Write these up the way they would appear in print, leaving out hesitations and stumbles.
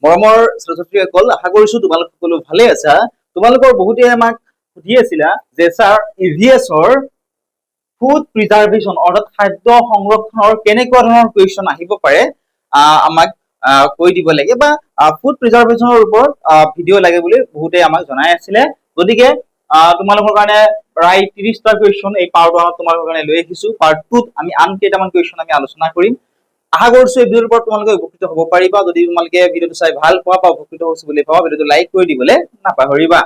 মৰমৰ ছাত্ৰ-ছাত্ৰীসকল, আশা কৰিছো তোমালোক সকলো ভালে আছা। তোমালোকৰ বহুতে আমাক সুধি আছিলা যে ছাৰ ইভিএছৰ ফুড প্ৰিজাৰ্ভেশ্যন অৰ্থাৎ খাদ্য সংৰক্ষণৰ কেনেকুৱা ধৰণৰ কুৱেশ্যন আহিব পাৰে আমাক কৈ দিব লাগে বা ফুড প্ৰিজাৰ্ভেশ্যনৰ ওপৰত ভিডিঅ' লাগে বুলি বহুতে আমাক জনাই আছিলে। গতিকে তোমালোকৰ কাৰণে প্ৰায় 30টা কুৱেশ্যন এই পাৰ্ট 1ত তোমালোকৰ কাৰণে লৈ আহিছো। পাৰ্ট 2ত আমি আন কেইটামান কুৱেশ্যন আমি আলোচনা কৰিম। আশা কৰিছো এই ভিডিঅ'ৰ ওপৰত তোমালোকে উপকৃত হ'ব পাৰিবা। যদি তোমালোকে ভিডিঅ'টো চাই ভাল পোৱা বা উপকৃত হৈছে বুলি ভাবা, ভিডিঅ'টো লাইক কৰি দিবলৈ নাপাহৰিবা।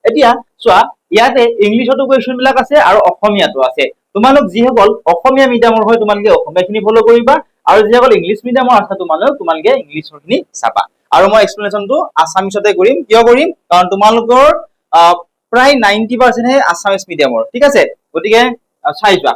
এতিয়া চোৱা, ইয়াতে ইংলিছতো কুৱেশ্যন বিলাক আছে আৰু অসমীয়াতো আছে। তোমালোক যিসকল অসমীয়া মিডিয়ামৰ হয় তোমালোকে অসমীয়াখিনি ফ'ল' কৰিবা, আৰু যিসকল ইংলিছ মিডিয়ামৰ আছে তোমালোকে ইংলিছৰখিনি চাবা। আৰু মই এক্সপ্লেনেশ্যনটো আছামিছতে কৰিম। কিয় কৰিম? কাৰণ তোমালোকৰ প্ৰায় 90% হে আছামিছ মিডিয়ামৰ, ঠিক আছে? গতিকে চাই যোৱা।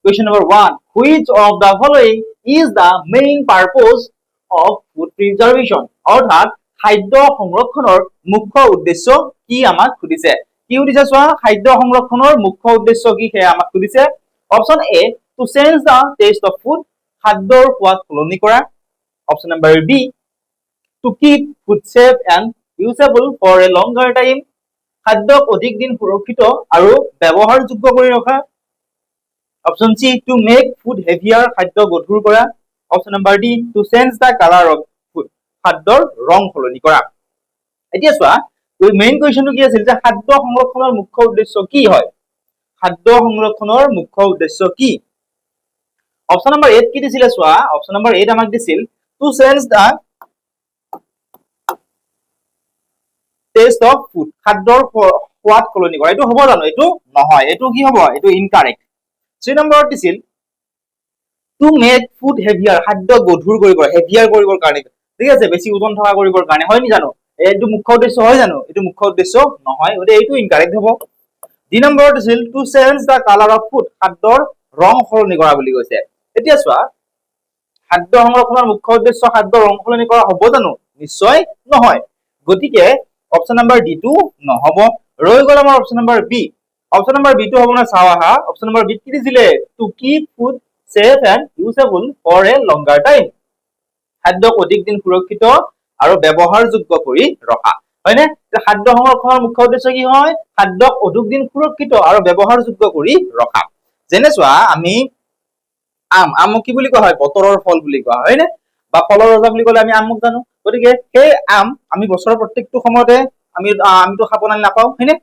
Question number 1. Which of the following is the main purpose of food preservation? অৰ্থাৎ খাদ্য সংৰক্ষণৰ মুখ্য উদ্দেশ্য কি আমাক সুধিছে। কি সুধিছে চোৱা, খাদ্য সংৰক্ষণৰ মুখ্য উদ্দেশ্য কি সেয়া আমাক সুধিছে। Option A, to change the taste of food, খাদ্যৰ সোৱাদ সলনি কৰা। Option number B, to keep food safe and usable for a longer time, খাদ্যক অধিক দিন সুৰক্ষিত আৰু ব্যৱহাৰযোগ্য কৰি ৰখা। Option C, to make food heavier, খাদ্য গধুৰ কৰা। Option number D, to change the colour of food, খাদ্যৰ ৰং সলনি কৰা। এতিয়া চোৱা, মেইন কুৱেশ্যনটো কি আছিল যে খাদ্য সংৰক্ষণৰ মুখ্য উদ্দেশ্য কি হয়। খাদ্য সংৰক্ষণৰ মুখ্য উদ্দেশ্য কি? অপচন নম্বৰ এত কি দিছিলে চোৱা, অপচন নম্বৰ এত আমাক দিছিল two change the taste of food, খাদ্যৰ সোৱাদ সলনি কৰা। এইটো হ'ব জানো? এইটো নহয়, এইটো কি হ'ব? এইটো ইনকাৰেক্ট। 3 নম্বৰত দিছিল টু মেক ফুড হেভিয়াৰ, খাদ্য গধুৰ কৰিব, হেভিয়াৰ কৰিবৰ কাৰণে, ঠিক আছে, বেছি ওজন থকা কৰিবৰ কাৰণে, হয় নি জানো? এইটো মুখ্য উদ্দেশ্য হয় জানো? এইটো মুখ্য উদ্দেশ্য নহয়, গতিকে এইটো ইনকাৰেক্ট হ'ব। 2 নম্বৰত দিছিল two change the colour of food, খাদ্যৰ ৰং সলনি কৰা বুলি কৈছে। এতিয়া চোৱা, খাদ্য সংৰক্ষণৰ মুখ্য উদ্দেশ্য খাদ্য ৰং সলনি কৰা হ'ব জানো? নিশ্চয় নহয়। গতিকে অপচন নম্বৰ ডি টো নহ'ব। ৰৈ গ'ল আমাৰ option number B. Option number B টো হ'ব না, চাওঁ আহা। অপচন নম্বৰ বি কি দিছিলে? To keep food safe and usable for a longer time, খাদ্যক অধিক দিন সুৰক্ষিত আৰু ব্যৱহাৰযোগ্য কৰি ৰখা, হয়নে? খাদ্য সংৰক্ষণৰ মুখ্য উদ্দেশ্য কি হয়? খাদ্যক অধিক দিন সুৰক্ষিত আৰু ব্যৱহাৰযোগ্য কৰি ৰখা। যেনে চোৱা, আমি আমক কি বুলি কোৱা হয়? বতৰৰ ফল বুলি কোৱা হয়, হয়নে? বা ফলৰ ৰজা বুলি ক'লে আমি আমক জানো। গতিকে সেই আম আমি বছৰৰ প্ৰত্যেকটো সময়তে আমিতো খাব নাপাওঁ, হয়নে?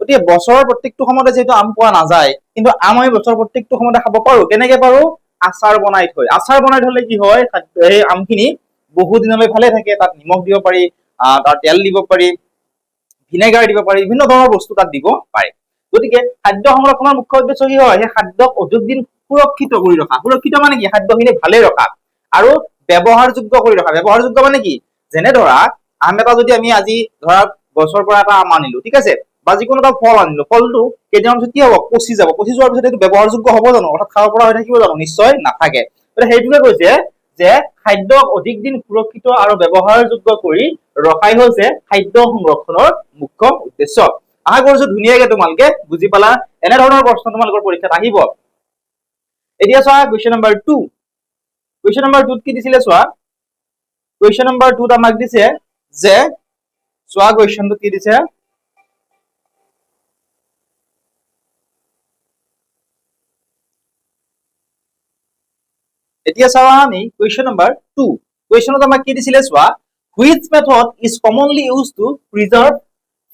গতিকে বছৰৰ প্ৰত্যেকটো সময়তে যিহেতু আম পোৱা নাযায়, কিন্তু আম আমি বছৰৰ প্ৰত্যেকটো সময়তে খাব পাৰো। কেনেকে পাৰো? আচাৰ বনাই থৈ। আচাৰ বনাই থলে কি হয়? সেই আমখিনি বহু দিনলৈ ভালে থাকে। তাত নিমখ দিব পাৰি, তাত তেল দিব পাৰি, ভিনেগাৰ দিব পাৰি, বিভিন্ন ধৰণৰ বস্তু তাত দিব পাৰি। গতিকে খাদ্য সংৰক্ষণৰ মুখ্য উদ্দেশ্য কি হয়? সেই খাদ্যক অধিক দিন সুৰক্ষিত কৰি ৰখা। সুৰক্ষিত মানে কি? খাদ্যখিনি ভালে ৰখা আৰু ব্যৱহাৰযোগ্য কৰি ৰখা। ব্যৱহাৰযোগ্য মানে কি? যেনে ধৰা, আম এটা যদি আমি আজি ধৰা গছৰ পৰা এটা আম আনিলো, ঠিক আছে, বা যিকোনো এটা ফল আনিলো, ফলটো কেইদিনমান পিছত কি হ'ব? পচি যাব। পচি যোৱাৰ পিছত এইটো ব্যৱহাৰযোগ্য হ'ব জানো? অৰ্থাৎ খাব পৰা হৈ থাকিব জানো? নিশ্চয় নাথাকে। সেইটোকে কৈছে যে খাদ্যক অধিক দিন সুৰক্ষিত আৰু ব্যৱহাৰযোগ্য কৰি ৰখাই হৈছে খাদ্য সংৰক্ষণৰ মুখ্য উদ্দেশ্য। আশা কৰিছো ধুনীয়াকে তোমালোকে বুজি পালা। এনেধৰণৰ প্ৰশ্ন তোমালোকৰ পৰীক্ষাত আহিব। এতিয়া চোৱা, কুৱেশ্যন নম্বৰ 2। কুৱেশ্যন নম্বৰ 2 কি দিছিলে চোৱা, কুৱেশ্যন নম্বৰ 2 আমাক দিছে যে, চোৱা কুৱেশ্যনটো কি দিছে, এতিয়া চাওঁ আমি কুৱেশ্যন নম্বৰ 2। কুৱেশ্যনত আমাক কি দিছিলে চোৱা, which method is commonly use to preserve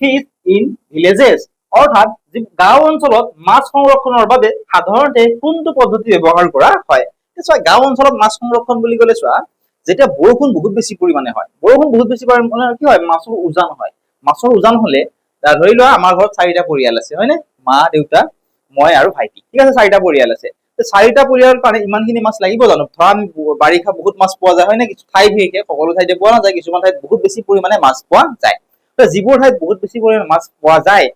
fish in villages, অৰ্থাৎ গাঁও অঞ্চলত মাছ সংৰক্ষণৰ বাবে সাধাৰণতে কোনটো পদ্ধতি ব্যৱহাৰ কৰা হয়। চোৱা, গাঁও অঞ্চলত মাছ সংৰক্ষণ বুলি ক'লে চোৱা, যেতিয়া বৰষুণ বহুত বেছি পৰিমাণে হয়, বৰষুণ বহুত বেছি পৰিমাণে কি হয়? মাছৰ উজান হয়। মাছৰ উজান হলে ধৰি লোৱা আমাৰ ঘৰত 4টা পৰিয়াল আছে, হয়নে? মা, দেউতা, মই আৰু ভাইটি, ঠিক আছে, 4টা পৰিয়াল আছে। 4টা পৰিয়ালৰ কাৰণে ইমানখিনি মাছ লাগিব জানো? ধৰা বাৰিষা বহুত মাছ পোৱা যায়, হয় নে? কিছু ঠাই বিশেষে সকলো ঠাইতে পোৱা নাযায়, কিছুমান ঠাইত বহুত বেছি পৰিমাণে মাছ পোৱা যায়। যিবোৰ ঠাইত বহুত বেছি পৰিমাণে মাছ পোৱা যায়,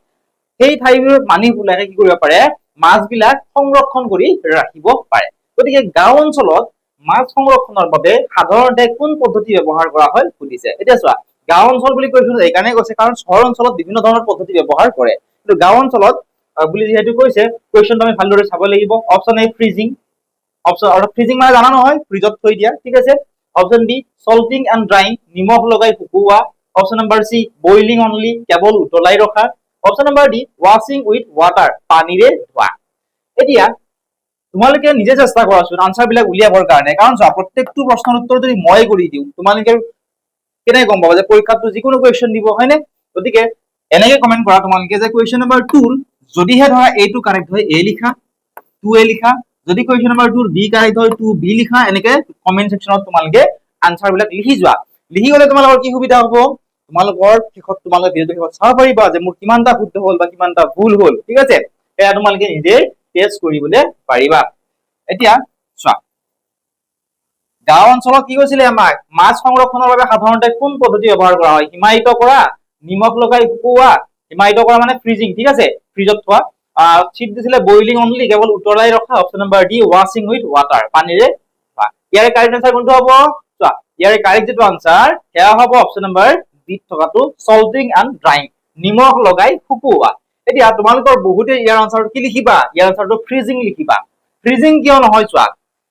সেই ঠাইবোৰৰ মানুহবিলাকে কি কৰিব পাৰে? মাছবিলাক সংৰক্ষণ কৰি ৰাখিব পাৰে। গতিকে গাঁও অঞ্চলত মাছ সংৰক্ষণৰ বাবে সাধাৰণতে কোন পদ্ধতি ব্যৱহাৰ কৰা হয় সুধিছে। এতিয়া চোৱা, গাঁও অঞ্চল বুলি কৈছো এইকাৰণে কৈছে কাৰণ চহৰ অঞ্চলত বিভিন্ন ধৰণৰ পদ্ধতি ব্যৱহাৰ কৰে, কিন্তু গাঁও অঞ্চলত বুলি যিহেতু কৈছে, কুৱেশ্যনটো আমি ভালদৰে চাব লাগিব। Option A, freezing. Option freezing মানে জানা নহয়? ফ্ৰিজত থৈ দিয়া, ঠিক আছে। Option B salting and drying, নিমখ লগাই শুকুওৱা। Option number C boiling only, কেৱল উতলাই ৰখা। অপশন নম্বৰ ডি ৱাশ্বিং উইথ ৱাটাৰ, পানীৰে ধোৱা। এতিয়া তোমালোকে নিজে চেষ্টা কৰাচোন আনসাৰ বিলাক উলিয়াবৰ কাৰণে, কাৰণ চোৱা প্ৰত্যেকটো প্ৰশ্নৰ উত্তৰ যদি মই কৰি দিওঁ তোমালোকে কেনেকৈ গম পাবা যে পৰীক্ষাটো যিকোনো কুৱেশ্যন দিব, হয়নে? গতিকে এনেকে কমেন্ট কৰা তোমালোকে যে কুৱেশ্যন নম্বৰ 2 যদিহে ধৰা এইটো কাৰেক্ট হয় এ লিখা, 2 এ লিখা, যদি কুৱেশ্যন নম্বৰ 2 বি কাৰেক্ট হয় 2 বি লিখা। এনেকে কমেন্ট সেকশনত তোমালোকে আনসাৰ বিলাক লিখি যোৱা। লিখি গলে তোমালোকৰ কি সুবিধা হ'ব, তোমালোকৰ শেষত তোমালোকে ভিডিঅ'টো শেষত চাব পাৰিবা যে মোৰ কিমানটা শুদ্ধ হ'ল বা কিমানটা ভুল হ'ল, ঠিক আছে? এয়া তোমালোকে নিজে টেষ্ট কৰিবলৈ পাৰিবা। এতিয়া চোৱা গাঁও অঞ্চলত কি কৈছিলে আমাক, মাছ সংৰক্ষণৰ বাবে সাধাৰণতে কোন পদ্ধতি ব্যৱহাৰ কৰা হয়? হিমায়িত কৰা, নিমখ লগাই শুকুওৱা, হিমায়িত কৰা মানে ফ্ৰিজিং, ঠিক আছে, ফ্ৰিজত থোৱা। চিট দিছিলে বইলিং অনলি, কেৱল উতলাই ৰখা। অপশন নম্বৰ ডি ৱাশ্বিং উইথ ৱাটাৰ, পানীৰে ধোৱা। ইয়াৰে কাৰেক্ট আনসাৰ কোনটো হ'ব? চোৱা ইয়াৰে কাৰেক্ট যেটো আনসাৰ সেয়া হ'ব অপশন নম্বৰ বি থকাটো সল্টিং এণ্ড ড্ৰাইং, নিমখ লগাই শুকুওৱা। এতিয়া তোমালোকৰ বহুতে ইয়াৰ আনসাৰটো কি লিখিবা? ইয়াৰ আনসাৰটো ফ্ৰিজিং লিখিবা। ফ্ৰিজিং কিয় নহয় চোৱা,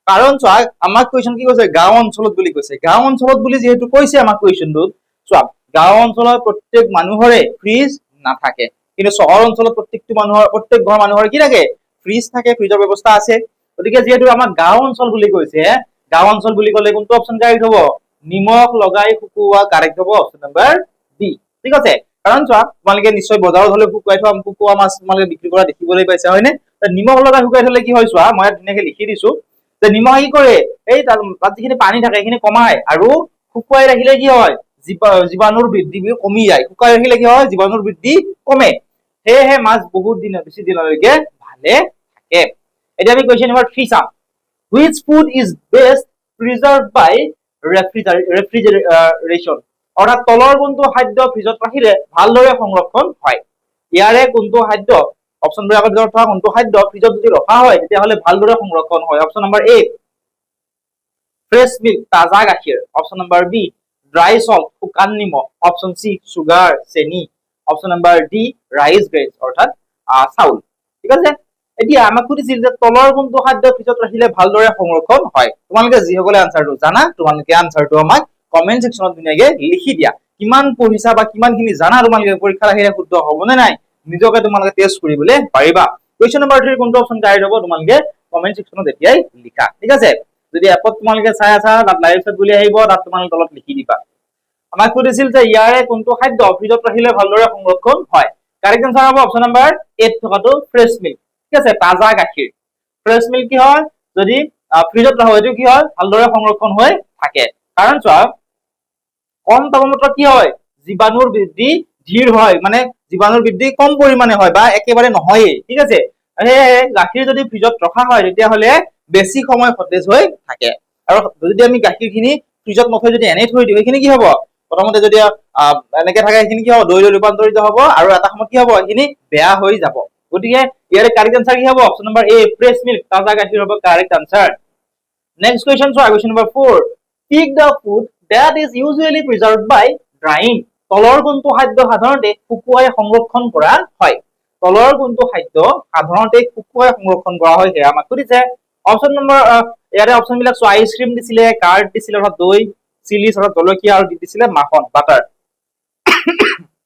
কাৰণ চোৱা আমাক কুৱেশ্যন কি কৈছে, গাঁও অঞ্চলত বুলি কৈছে। গাঁও অঞ্চলত বুলি যিহেতু কৈছে আমাক কুৱেশ্যনটোত, চোৱা গাঁও অঞ্চলত প্ৰত্যেক মানুহৰে ফ্ৰিজ নাথাকে, কিন্তু চহৰ অঞ্চলত প্ৰত্যেক ঘৰ মানুহৰ কি থাকে? ফ্ৰিজ থাকে, ফ্ৰিজৰ ব্যৱস্থা আছে। গতিকে যিহেতু আমাক গাঁও অঞ্চল বুলি কৈছে, গাঁও অঞ্চল বুলি ক'লে কোনটো অপশন কাৰেক্ট হ'ব? নিমখ লগাই শুকুওৱা কাৰেক্ট হ'ব অপশন নম্বৰ বি, ঠিক আছে? কাৰণ চোৱা তোমালোকে নিশ্চয় বজাৰত হলে শুকুওৱা মাছ তোমালোকে বিক্ৰী কৰা দেখিবলৈ পাইছা, হয়নে? নিমখ লগাই শুকুৱাই থলে কি হয় চোৱা, মই ধুনীয়াকে লিখি দিছো যে নিমখ কি কৰে, এই তাত যিখিনি পানী থাকে সেইখিনি কমাই, আৰু শুকুৱাই ৰাখিলে কি হয়, জীৱাণুৰ বৃদ্ধি কমি যায়। শুকুৱাই ৰাখিলে কি হয়, জীৱাণুৰ বৃদ্ধি কমে, সেয়েহে মাছ বহুত দিন বেছি দিনলৈকে ভালে থাকে। এতিয়া আমি কুৱেশ্যন নম্বৰ 3 চাম। Which food is best preserved by refrigeration? অৰ্থাৎ তলৰ কোনটো খাদ্য ফ্ৰিজত ৰাখিলে ভালদৰে সংৰক্ষণ হয়? ইয়াৰে কোনটো খাদ্য, অপশনবোৰ আগত থকা কোনটো খাদ্য ফ্ৰিজত যদি ৰখা হয় তেতিয়াহ'লে ভালদৰে সংৰক্ষণ হয়? Option number A fresh milk, তাজা গাখীৰ। Option number B dry salt, শুকান নিমখ। অপশন সি সুগাৰ, চেনি। Option number D rice grain, অৰ্থাৎ চাউল, ঠিক আছে? এতিয়া আমাক সুধিছিল যে তলৰ কোনটো খাদ্য ফ্ৰিজত ৰাখিলে ভালদৰে সংৰক্ষণ হয়? তোমালোকে যিসকলে আনসাৰটো জানা তোমালোকে আনসাৰটো আমাক কমেন্ট সেকশনত ধুনীয়াকে লিখি দিয়া। কিমান পঢ়িছা বা কিমানখিনি জানা তোমালোকে পৰীক্ষাৰ আহিলে শুদ্ধ হ'ব নে নাই নিজকে তোমালোকে টেষ্ট কৰিবলৈ পাৰিবা। কুৱেশ্যন নম্বৰ 3 কোনটো অপশন কাৰেক্ট হ'ব তোমালোকে কমেন্ট সেকশনত এতিয়াই লিখা, ঠিক আছে? যদি এপত তোমালোকে চাই আছা তাত লাইভ চেট বুলি আহিব, তাত তোমালোকে তলত লিখি দিবা। আমাক সুধিছিল যে ইয়াৰে কোনটো খাদ্য ফ্ৰিজত ৰাখিলে ভালদৰে সংৰক্ষণ হয়? কাৰেক্ট আনসাৰ হ'ব অপশন নম্বৰ 8 থকাটো ফ্ৰেছ মিল্ক, ঠিক আছে, তাজা গাখীৰ। ফ্ৰেছ মিল্ক কি হয়, যদি ফ্ৰিজত ৰাখো এইটো কি হয়, ভালদৰে সংৰক্ষণ হৈ থাকে। কাৰণ চোৱা কম তাপমাত্ৰাত কি হয়, জীৱাণুৰ বৃদ্ধি ধীৰ হয়, মানে জীৱাণুৰ বৃদ্ধি কম পৰিমাণে হয় বা একেবাৰে নহয়েই, ঠিক আছে? সেয়েহে গাখীৰ যদি ফ্ৰিজত ৰখা হয় তেতিয়াহ'লে বেছি সময় সতেজ হৈ থাকে। আৰু যদি আমি গাখীৰখিনি ফ্ৰিজত নথৈ যদি এনেই থৈ দিওঁ সেইখিনি কি হ'ব, প্ৰথমতে যদি এনেকে থাকে সেইখিনি কি হ'ব, দৈলৈ ৰূপান্তৰিত হ'ব, আৰু এটা সময়ত কি হ'ব, সেইখিনি বেয়া হৈ যাব। গতিকে ইয়াৰে কাৰেক্ট আনসাৰ কি হ'ব? Option number A fresh milk, তাজা গাখীৰ হ'ব কাৰেক্ট আনসাৰ। নেক্সট কুৱেশ্যন চোৱা, question number 4 pick the food that is usually preserved by drying. তলৰ কোনটো খাদ্য সাধাৰণতে শুকুৱাই সংৰক্ষণ কৰা হয়? তলৰ কোনটো খাদ্য সাধাৰণতে শুকুৱাই সংৰক্ষণ কৰা হয় সেয়া আমাক সুধিছে। অপশন নম্বৰ ইয়াৰে অপশন বিলাক চোৱা, আইচক্ৰীম দিছিলে, কাৰ্ড দিছিলে অৰ্থাৎ দৈ, চিলি অৰ্থাৎ জলকীয়া, আৰু দিছিলে মাখন বাটাৰ।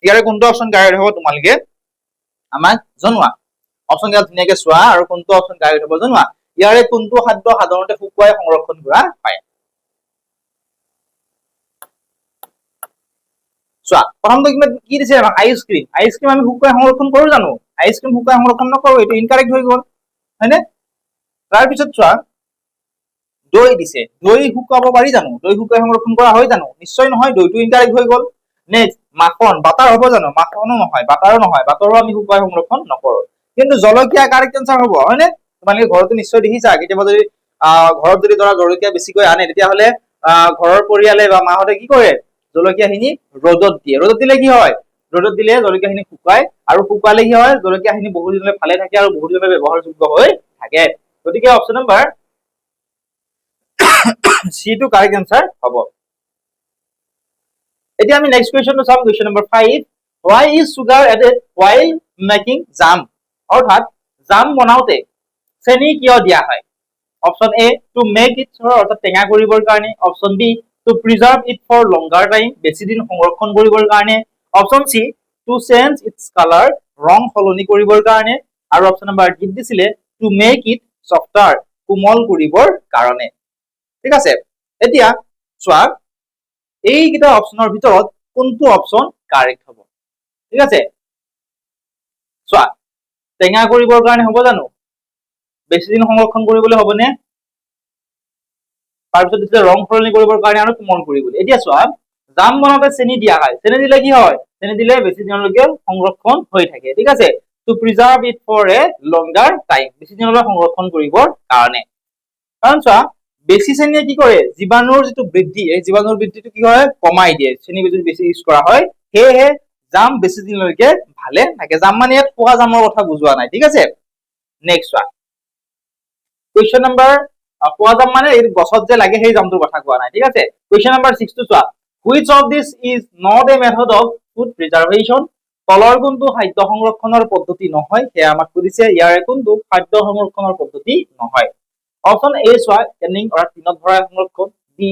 ইয়াৰে কোনটো অপশন কাৰেক্ট হ'ব তোমালোকে আমাক জনোৱা। অপশন কেইটা ধুনীয়াকে চোৱা আৰু কোনটো অপশন কাৰেক্ট হ'ব জনোৱা। ইয়াৰে কোনটো খাদ্য সাধাৰণতে শুকুৱাই সংৰক্ষণ কৰা হয়? চোৱা প্ৰথমতে কি দিছে আমাক, আইচক্ৰীম। আইচক্ৰীম আমি শুকুৱাই সংৰক্ষণ কৰো জানো? আইচক্ৰীম শুকুৱাই সংৰক্ষণ নকৰো, এইটো ইনকাৰেক্ট হৈ গ'ল, হয়নে? তাৰপিছত চোৱা দৈ দিছে, দৈ শুকুৱাব পাৰি জানো? দৈ শুকুৱাই সংৰক্ষণ কৰা হয় জানো? নিশ্চয় নহয়, দৈটো ইনকাৰেক্ট হৈ গ'ল। নেক্সট মাখন, বাটাৰ হ'ব জানো? মাখনো নহয়, বাটাৰো নহয়, বাটাৰো আমি শুকুৱাই সংৰক্ষণ নকৰো। কিন্তু জলকীয়া কাৰেক্ট আনসাৰ হ'ব, হয়নে? তোমালোকে ঘৰতো নিশ্চয় দেখিছা, কেতিয়াবা যদি ঘৰত যদি ধৰা জলকীয়া বেছিকৈ আনে তেতিয়াহ'লে ঘৰৰ পৰিয়ালে বা মাহঁতে কি কৰে, জলকীয়াখিনি ৰ'দত দিয়ে। ৰ'দত দিলে কি হয়, ৰ'দত দিলে জলকীয়াখিনি শুকায়, আৰু শুকালে কি হয়, জলকীয়াখিনি বহুত দিনলৈ ভালে থাকে আৰু বহুত দিনলৈ ব্যৱহাৰযোগ্য হৈ থাকে। গতিকে অপশন নম্বৰ সি টো কাৰেক্ট আনসাৰ হ'ব। এতিয়া আমি নেক্সট কুৱেশ্যনটো চাম, question number 5 why is sugar added while making jam? অৰ্থাৎ জাম বনাওতে চেনি কিয় দিয়া হয়? Option A to make it sour, অৰ্থাৎ টেঙা কৰিবৰ কাৰণে। Option B to preserve it for longer time, বেছি দিন সংৰক্ষণ কৰিবৰ কাৰণে। Option C, to change its colour, ৰং সলনি কৰিবৰ কাৰণে। আৰু অপশ্যন নম্বৰ ডি দিছিলে টু মেক ইট সফ্টাৰ, কোমল কৰিবৰ কাৰণে। ঠিক আছে, এতিয়া চোৱা এইকেইটা অপশ্যনৰ ভিতৰত কোনটো অপশ্যন কাৰেক্ট হ'ব। ঠিক আছে, চোৱা টেঙা কৰিবৰ কাৰণে হ'ব জানো, বেছি দিন সংৰক্ষণ কৰিবলৈ হ'বনে, তাৰপিছত দিছে ৰং সলনি কৰিবৰ কাৰণে আৰু কোমল কৰিবলৈ। এতিয়া চোৱা জাম বনাওঁতে চেনি দিয়া হয়, চেনি দিলে কি হয়, চেনি দিলে বেছি দিনলৈকে সংৰক্ষণ হৈ থাকে। ঠিক আছে, to preserve it for a longer time, বেছি দিনলৈ সংৰক্ষণ কৰিবৰ কাৰণে। কাৰণ চোৱা বেছি চেনিয়ে কি কৰে, জীৱাণুৰ যিটো বৃদ্ধি, এই জীৱাণুৰ বৃদ্ধিটো কি হয়, কমাই দিয়ে চেনি যদি বেছি ইউজ কৰা হয়। সেয়েহে জাম বেছি দিনলৈকে ভালে থাকে। জাম মানে ইয়াত খোৱা জামৰ কথা বুজোৱা নাই। ঠিক আছে, নেক্সট চোৱা কুৱেশ্যন নম্বৰ, খোৱা জাম মানে এই গছত যে লাগে সেই জামটোৰ কথা কোৱা নাই। ঠিক আছে, কুৱেশ্যন নম্বৰ 6 টো চোৱা, which of this is not a method of food preservation, তলৰ কোনটো খাদ্য সংৰক্ষণৰ পদ্ধতি নহয় সেয়া আমাক সুধিছে, ইয়াৰে কোনটো খাদ্য সংৰক্ষণৰ পদ্ধতি নহয়। অপশ্যন এ চোৱা কেনিং অৰ্থাৎ টিনত ভৰাই সংৰক্ষণ, বি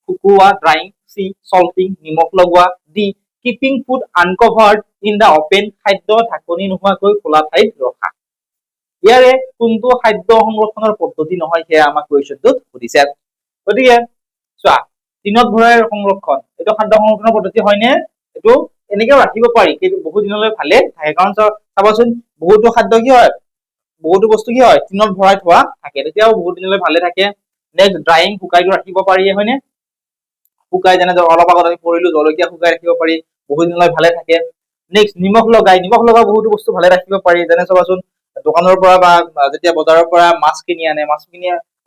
শুকুওৱা ড্ৰাইং, চি চল্টিং নিমখ লগোৱা, D keeping food uncovered in the open, খাদ্য ঢাকনি নোহোৱাকৈ খোলা ঠাইত ৰখা। ইয়াৰে কোনটো খাদ্য সংৰক্ষণৰ পদ্ধতি নহয় সেয়া আমাক কুৱেশ্যনটোত সুধিছে। গতিকে চোৱা টিনত ভৰাই সংৰক্ষণ এইটো খাদ্য সংৰক্ষণৰ পদ্ধতি হয়নে, এইটো এনেকেও ৰাখিব পাৰি কিন্তু বহুত দিনলৈ ভালে থাকে। কাৰণ চাবাচোন বহুতো খাদ্য কি হয়, বহুতো বস্তু কি হয় টিনত ভৰাই থোৱা থাকে, তেতিয়াও বহুত দিনলৈ ভালে থাকে। নেক্সট ড্ৰাইং, শুকাইটো ৰাখিব পাৰি হয়নে, শুকাই যেনে অলপ আগত আমি পঢ়িলো জলকীয়া শুকাই ৰাখিব পাৰি, বহুত দিনলৈ ভালে থাকে। নেক্সট নিমখ লগাই বহুতো বস্তু ভালে ৰাখিব পাৰি, যেনে চাবাচোন দোকানৰ পৰা বা যেতিয়া বজাৰৰ পৰা মাছ কিনি আনে,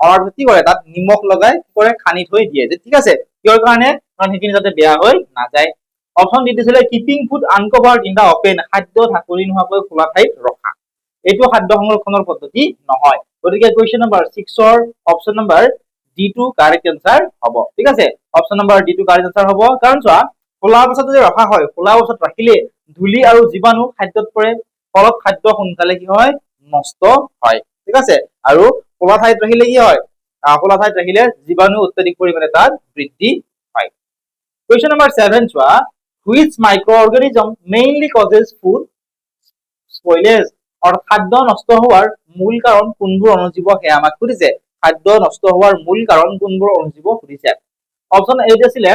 অনাৰ পিছত কি কৰে তাত নিমখ লগাই কি কৰে সানি থৈ দিয়ে। ঠিক আছে, কিহৰ কাৰণে, কাৰণ সেইখিনি যাতে বেয়া হৈ নাযায়। অপশ্যন দি দিছিলে keeping food uncovered in the open, খাদ্য ঢাকনি নোহোৱাকৈ খোলা ঠাইত ৰখা, এইটো খাদ্য সংৰক্ষণৰ পদ্ধতি নহয়। গতিকে question number 6 option number D টো কাৰেক্ট এনসাৰ হ'ব। ঠিক আছে, অপশ্যন নম্বৰ ডি টো কাৰেক্ট এনসাৰ হ'ব। কাৰণ চোৱা খোলা অৱস্থাত যদি ৰখা হয়, খোলা অৱস্থাত ৰাখিলে ধূলি আৰু জীৱাণু খাদ্যত পৰে, ফলত খাদ্য সোনকালে কি হয় নষ্ট হয়। ঠিক আছে, আৰু খোলা ঠাইত ৰাখিলে কি হয়, খোলা ঠাইত ৰাখিলে জীৱাণু অত্যাধিক পৰিমাণে তাত বৃদ্ধি হয়। কুৱেশ্যন নম্বৰ 7 চোৱা, which microorganism mainly causes food spoilage, অৰ্থাৎ খাদ্য নষ্ট হোৱাৰ মূল কাৰণ কোনবোৰ অণুজীৱ সেয়া আমাক সুধিছে। খাদ্য নষ্ট হোৱাৰ মূল কাৰণ কোনবোৰ অণুজীৱ সুধিছে। অপশ্যন এ দিছিলে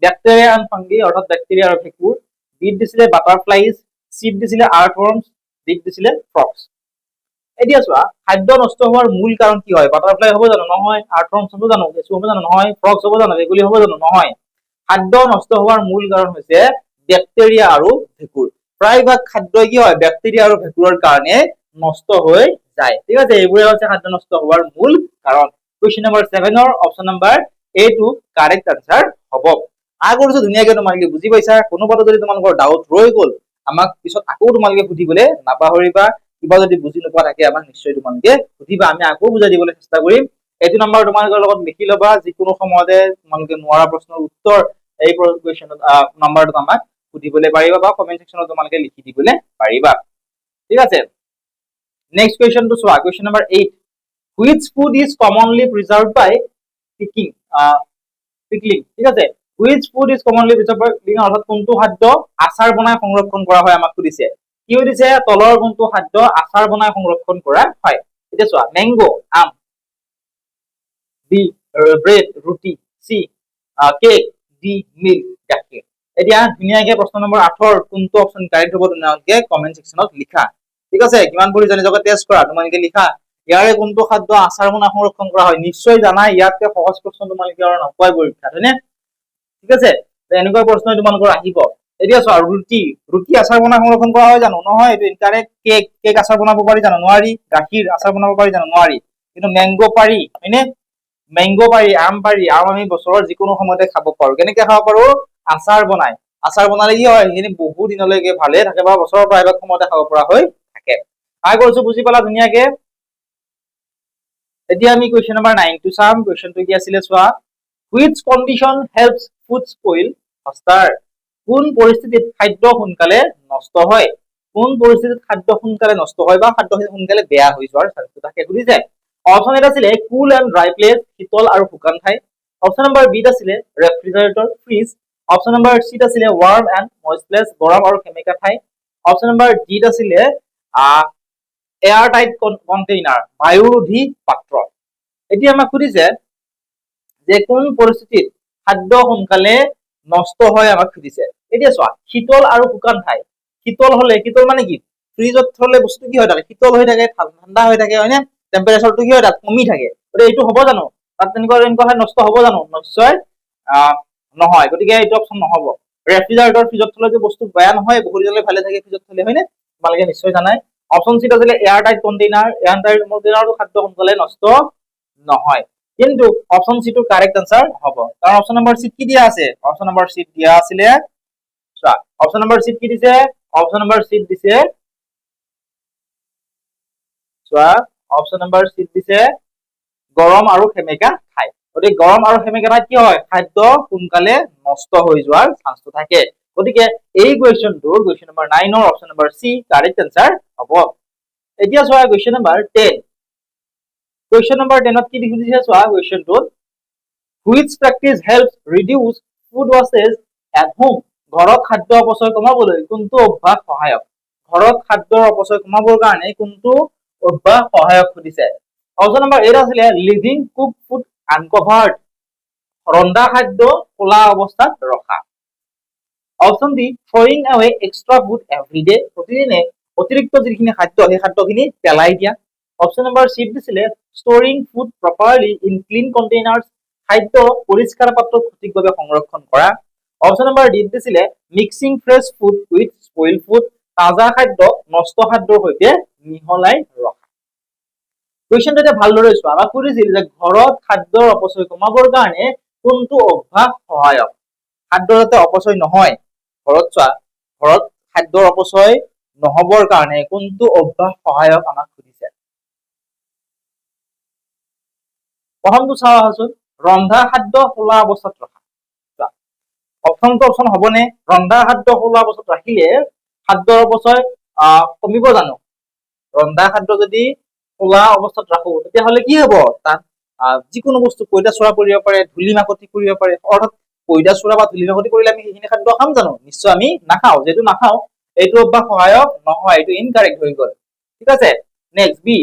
ব্যাকটেৰিয়া এণ্ড ফাংগি, অৰ্থাৎ ব্যাকটেৰিয়া আৰু ভেঁকুৰ, বিত দিছিলে বাটাৰফ্লাইজ, চিত দিছিলে আৰ্থৱৰ্মছ, ডিত দিছিলে ফ্ৰগছ। এতিয়া চোৱা খাদ্য নষ্ট হোৱাৰ মূল কাৰণ কি হয়, বাটাৰফ্লাই হ'ব জানো, নহয়। আৰ্থৱৰ্মছ হ'ব জানো, কেঁচু হ'ব জানো, নহয়। ফ্ৰগছ হ'ব জানো, ভেকুলী হ'ব জানো, নহয়। খাদ্য নষ্ট হোৱাৰ মূল কাৰণ হৈছে ব্যাকটেৰিয়া আৰু ভেঁকুৰ। প্ৰায়ভাগ খাদ্য কি হয় ব্যাকটেৰিয়া আৰু ভেঁকুৰৰ কাৰণে নষ্ট হৈ যায়। ঠিক আছে, এইবোৰে হৈছে খাদ্য নষ্ট হোৱাৰ মূল কাৰণ। কুৱেশ্যন নম্বৰ 7 অপশ্যন নম্বৰ এ টো কাৰেক্ট আনসাৰ হ'ব। আশা কৰিছো ধুনীয়াকে তোমালোকে বুজি পাইছা। কোনোবাটো যদি তোমালোকৰ ডাউট ৰৈ গ'ল আমাক পিছত আকৌ তোমালোকে সুধিবলৈ নাপাহৰিবা। কিবা যদি বুজি নোপোৱা থাকে আমাক নিশ্চয় তোমালোকে সুধিবা, আমি আকৌ বুজাই দিবলৈ চেষ্টা কৰিম। এইটো নম্বৰ তোমালোকৰ লগত লিখি ল'বা, যিকোনো সময়তে তোমালোকে নোৱাৰা প্ৰশ্নৰ উত্তৰ এই কুৱেশ্যন নম্বৰটোত আমাক সুধিবলৈ পাৰিবা বা কমেন্ট সেকশনত তোমালোকে লিখি দিবলৈ পাৰিবা। ঠিক আছে, নেক্সট কুৱেশ্যনটো চোৱা, question number 8, which food is commonly preserved by picking, pickling. ঠিক আছে, which food is commonly preserved by pickling, অৰ্থাৎ কোনটো খাদ্য আচাৰ বনাই সংৰক্ষণ কৰা হয় আমাক সুধিছে। কি সুধিছে, তলৰ কোনটো খাদ্য আচাৰ বনাই সংৰক্ষণ কৰা হয়। এতিয়া চোৱা মেংগো আম, বি ব্ৰেড ৰুটি, চি কেক, ডি মিল্ক গাখীৰ। এতিয়া ধুনীয়াকে প্ৰশ্ন নম্বৰ 8 কোনটো অপশ্যন কাৰেক্ট হ'ব তোমালোকে কমেন্ট সেকশনত লিখা। ঠিক আছে, কিমান পঢ়িছা নিজকে টেষ্ট কৰা, তোমালোকে লিখা ইয়াৰে কোনটো খাদ্য আচাৰ বনাই সংৰক্ষণ কৰা হয়। নিশ্চয় জানা, ইয়াতকে সহজ প্ৰশ্ন তোমালোকে আৰু নকয় পৰীক্ষাত, হয়নে। ঠিক আছে, এনেকুৱা প্ৰশ্ন তোমালোকৰ আহিব। এতিয়া চোৱা ৰুটি আচাৰ বনাই সংৰক্ষণ কৰা হয় জানো, নহয়, এইটো ইনকাৰেক্ট। কেক আচাৰ বনাব পাৰি জানো, নোৱাৰি। গাখীৰ আচাৰ বনাব পাৰি জানো, নোৱাৰি। কিন্তু মেংগো পাৰি, হয়নে। মেংগো পাৰি, আম পাৰি, আম আমি বছৰৰ যিকোনো সময়তে খাব পাৰো। কেনেকে খাব পাৰো, আচাৰ বনাই। আচাৰ বনালে কি হয়, সেইখিনি বহু দিনলৈকে ভালে থাকে বা বছৰৰ প্ৰায়ভাগ সময়তে খাব পৰা হৈ থাকে। আশা কৰিছো বুজি পালা ধুনীয়াকে। এতিয়া আমি কুৱেশ্যন নম্বৰ 9 টো চাম। কুৱেশ্যনটো কি আছিলে চোৱা, which condition helps food spoil faster, কোন পৰিস্থিতিত খাদ্য সোনকালে নষ্ট হয়। কোন পৰিস্থিতিত খাদ্য সোনকালে নষ্ট হয় বা খাদ্য সোনকালে বেয়া হৈ যোৱাৰ চান্সটো থাকে সুধিছে। অপশ্যন এটা আছিলে কুল এণ্ড ড্ৰাই প্লেচ, শীতল আৰু শুকান ঠাই, অপশন নম্বৰ বি আছিলে refrigerator fridge, option number C আছিলে ৱাৰ্ম এণ্ড মইষ্ট প্লেচ গৰম আৰু সেমেকা ঠাই, অপশন নম্বৰ ডি আছিলে এয়াৰ টাইট কণ্টেইনাৰ বায়ুৰোধী পাত্ৰ। এতিয়া আমাক সুধিছে যে কোন পৰিস্থিতিত খাদ্য সোনকালে নষ্ট হয় আমাক সুধিছে। এতিয়া চোৱা শীতল আৰু শুকান ঠাই, শীতল হলে শীতল মানে কি ফ্ৰিজত থলে বস্তু কি হৈ থাকে শীতল হৈ থাকে ঠাণ্ডা হৈ থাকে হয় নে টেম্পাৰেচাৰটো কি হয় তাত কমি থাকে গতিকে এইটো হ'ব জানো তাত তেনেকুৱা নষ্ট হ'ব জানো নিশ্চয় নহয় গতিকে এইটো অপচন নহ'ব। ৰেফ্ৰিজাৰেটৰ ফ্ৰিজত থলে যে বস্তু বেয়া নহয় বহুত দিনলৈ ভালে থাকে ফ্ৰিজত থলে হয়নে তোমালোকে নিশ্চয় জানাই। অপচন চিত আছিলে air tight container, air tight কণ্টেইনাৰটো খাদ্য সোনকালে নষ্ট নহয় কিন্তু অপচন চি টো কাৰেক্ট আনসাৰ হ'ব কাৰণ অপচন নম্বৰ চি কি দিয়া আছে অপচন নম্বৰ চি দিয়া আছিলে চোৱা অপচন নম্বৰ চি কি দিছে অপচন নম্বৰ চি দিছে চোৱা অপচন নম্বৰ চি দিছে গৰম আৰু সেমেকা ঠাই গতিকে গৰম আৰু সেমেকা ঠাইত কি হয় খাদ্য সোনকালে নষ্ট হৈ যোৱাৰ চান্সটো থাকে গতিকে এই কুৱেশ্যনটোৰ কুৱেশ্যন নম্বৰ 9 ৰ option number C correct answer হ'ব। এতিয়া চোৱা কুৱেশ্যন নম্বৰ 10 কুৱেশ্যন নম্বৰ 10 ত কি দিছে চোৱা কুৱেশ্যনটোত which practice helps reduce food wastage at home ঘৰত খাদ্য অপচয় কমাবলৈ কোনটো অভ্যাস সহায়ক ঘৰত খাদ্যৰ অপচয় কমাবৰ কাৰণে কোনটো অভ্যাস সহায়ক সুধিছে। অপচন নম্বৰ 8 আছিলে লিভিং কুক ফুড আনকভাৰ্ড ৰন্ধা খাদ্য খোলা অৱস্থাত ৰখা। Option D throwing away extra food every day প্ৰতিদিনে অতিৰিক্ত যিখিনি খাদ্য সেই খাদ্যখিনি পেলাই দিয়া। অপচন নম্বৰ চি দিছিলে storing food properly in clean containers খাদ্য পৰিষ্কাৰ পাত্ৰত সঠিকভাৱে সংৰক্ষণ কৰা। অপচন নম্বৰ ডি দিছিলে mixing fresh food with spoil food তাজা খাদ্য নষ্ট খাদ্যৰ সৈতে মিহলাই ৰখা। কুৱেশ্যনটো এতিয়া ভালদৰে চোৱা আমাক সুধিছিল যে ঘৰত খাদ্যৰ অপচয় কমাবৰ কাৰণে কোনটো অভ্যাস সহায়ক খাদ্য যাতে অপচয় নহয় ঘৰত চোৱা ঘৰত খাদ্যৰ অপচয় নহবৰ কাৰণে কোনটো অভ্যাস সহায়ক আমাক সুধিছে। প্ৰথমটো চাওঁ আহাচোন ৰন্ধা খাদ্য খোলা অৱস্থাত ৰখা অপচনটো অপচন হ'বনে ৰন্ধা খাদ্য খোলা অৱস্থাত ৰাখিলে খাদ্যৰ অপচয় কমিব জানো ৰন্ধা খাদ্য যদি খোলা অৱস্থাত ৰাখো তেতিয়াহ'লে কি হ'ব তাত যিকোনো বস্তু পঁইতাচোৰা পৰিব পাৰে ধূলি মাকতি পৰিব পাৰে অৰ্থাৎ পঁইতাচোৰা বা ধূলি মাকতি পৰিলে আমি সেইখিনি খাদ্য খাম জানো নিশ্চয় আমি নাখাওঁ যেহেতু নাখাওঁ এইটো অভ্যাস সহায়ক নহয় এইটো ইনকাৰেক্ট হৈ গ'ল ঠিক আছে। নেক্সট বি